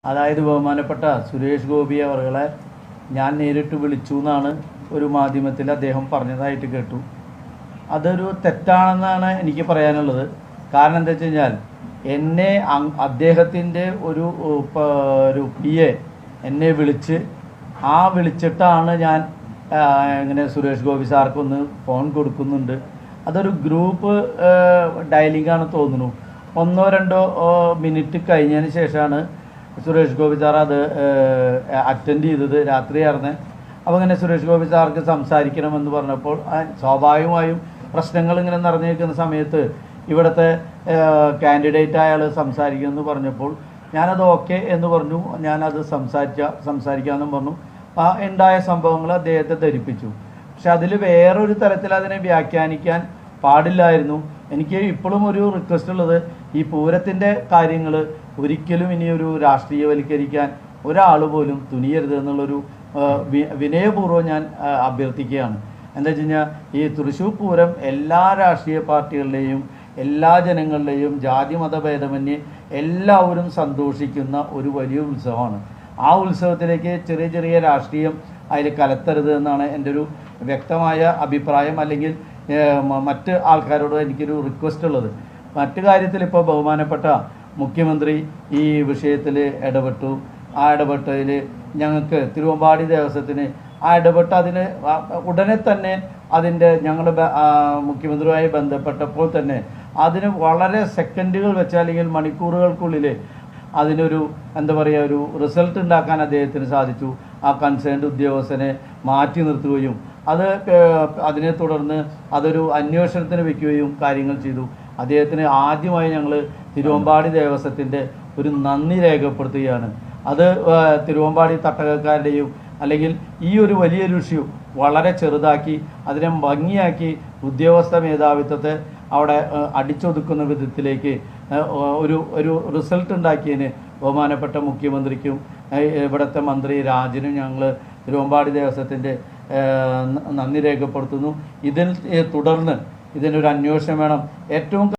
അതായത് ബഹുമാനപ്പെട്ട സുരേഷ് ഗോപി അവരുടെ ഞാൻ നേരിട്ട് വിളിച്ചു എന്നാണ് ഒരു മാധ്യമത്തിൽ അദ്ദേഹം പറഞ്ഞതായിട്ട് കേട്ടു. അതൊരു തെറ്റാണെന്നാണ് എനിക്ക് പറയാനുള്ളത്. കാരണം എന്താ വെച്ച് കഴിഞ്ഞാൽ എന്നെ അദ്ദേഹത്തിൻ്റെ ഒരു PA എന്നെ വിളിച്ചിട്ടാണ് ഞാൻ ഇങ്ങനെ സുരേഷ് ഗോപി സാർക്കൊന്ന് ഫോൺ കൊടുക്കുന്നുണ്ട്. അതൊരു ഗ്രൂപ്പ് ഡയലിംഗാണ് തോന്നുന്നു. 1-2 മിനിറ്റ് കഴിഞ്ഞതിന് ശേഷമാണ് സുരേഷ് ഗോപി സാർ അത് അറ്റൻഡ് ചെയ്തത്. രാത്രിയായിരുന്നു. അപ്പോൾ ഇങ്ങനെ സുരേഷ് ഗോപി സാർക്ക് സംസാരിക്കണമെന്ന് പറഞ്ഞപ്പോൾ സ്വാഭാവികമായും പ്രശ്നങ്ങൾ ഇങ്ങനെ നിറഞ്ഞു നിൽക്കുന്ന സമയത്ത് ഇവിടുത്തെ കാൻഡിഡേറ്റ് അയാൾ സംസാരിക്കുമെന്ന് പറഞ്ഞപ്പോൾ ഞാനത് ഓക്കെ എന്ന് പറഞ്ഞു. ഞാനത് സംസാരിക്കാമെന്നും പറഞ്ഞു. ഉണ്ടായ സംഭവങ്ങൾ അദ്ദേഹത്തെ ധരിപ്പിച്ചു. പക്ഷെ അതിൽ വേറൊരു തരത്തിൽ അതിനെ വ്യാഖ്യാനിക്കാൻ പാടില്ലായിരുന്നു. എനിക്ക് ഇപ്പോഴും ഒരു റിക്വസ്റ്റ് ഉള്ളത്, ഈ പൂരത്തിൻ്റെ കാര്യങ്ങൾ ഒരിക്കലും ഇനിയൊരു രാഷ്ട്രീയവൽക്കരിക്കാൻ ഒരാൾ പോലും തുനിയരുത് എന്നുള്ളൊരു വിനയപൂർവ്വം ഞാൻ അഭ്യർത്ഥിക്കുകയാണ്. എന്താ വെച്ച് കഴിഞ്ഞാൽ ഈ തൃശ്ശൂർ പൂരം എല്ലാ രാഷ്ട്രീയ പാർട്ടികളുടെയും എല്ലാ ജനങ്ങളുടെയും ജാതി മതഭേദമന്യേ എല്ലാവരും സന്തോഷിക്കുന്ന ഒരു വലിയ ഉത്സവമാണ്. ആ ഉത്സവത്തിലേക്ക് ചെറിയ ചെറിയ രാഷ്ട്രീയം അതിൽ കലത്തരുത് എന്നാണ് എൻ്റെ ഒരു വ്യക്തമായ അഭിപ്രായം. അല്ലെങ്കിൽ മറ്റ് ആൾക്കാരോട് എനിക്കൊരു റിക്വസ്റ്റ് ഉള്ളത്. മറ്റു കാര്യത്തിൽ ഇപ്പോൾ ബഹുമാനപ്പെട്ട മുഖ്യമന്ത്രി ഈ വിഷയത്തിൽ ഇടപെട്ടു. ആ ഇടപെട്ടതിൽ ഞങ്ങൾക്ക് തിരുവമ്പാടി ദേവസ്വത്തിന് ഇടപെട്ട് അതിന് ഉടനെ തന്നെ അതിൻ്റെ ഞങ്ങൾ മുഖ്യമന്ത്രിയുമായി ബന്ധപ്പെട്ടപ്പോൾ തന്നെ അതിന് വളരെ സെക്കൻഡുകൾ വെച്ച് അല്ലെങ്കിൽ മണിക്കൂറുകൾക്കുള്ളിൽ അതിനൊരു എന്താ പറയുക ഒരു റിസൾട്ട് ഉണ്ടാക്കാൻ അദ്ദേഹത്തിന് സാധിച്ചു. ആ കൺസേൺഡ് ഉദ്യോഗസ്ഥനെ മാറ്റി നിർത്തുകയും അതിനെ തുടർന്ന് അതൊരു അന്വേഷണത്തിന് വയ്ക്കുകയും കാര്യങ്ങൾ ചെയ്തു. അദ്ദേഹത്തിന് ആദ്യമായി ഞങ്ങൾ തിരുവമ്പാടി ദേവസ്വത്തിൻ്റെ ഒരു നന്ദി രേഖപ്പെടുത്തുകയാണ്. അത് തിരുവമ്പാടി തട്ടകക്കാരുടെയും അല്ലെങ്കിൽ ഈ ഒരു വലിയൊരു ഇഷ്യൂ വളരെ ചെറുതാക്കി അതിനെ ഭംഗിയാക്കി ഉദ്യോഗസ്ഥ മേധാവിത്വത്തെ അവിടെ അടിച്ചൊതുക്കുന്ന വിധത്തിലേക്ക് ഒരു റിസൾട്ട് ഉണ്ടാക്കിയതിന് ബഹുമാനപ്പെട്ട മുഖ്യമന്ത്രിക്കും ഇവിടുത്തെ മന്ത്രി രാജനും ഞങ്ങൾ തിരുവമ്പാടി ദേവസ്വത്തിൻ്റെ നന്ദി രേഖപ്പെടുത്തുന്നു. ഇതിൽ തുടർന്ന് ഇതിനൊരു അന്വേഷണം വേണം. ഏറ്റവും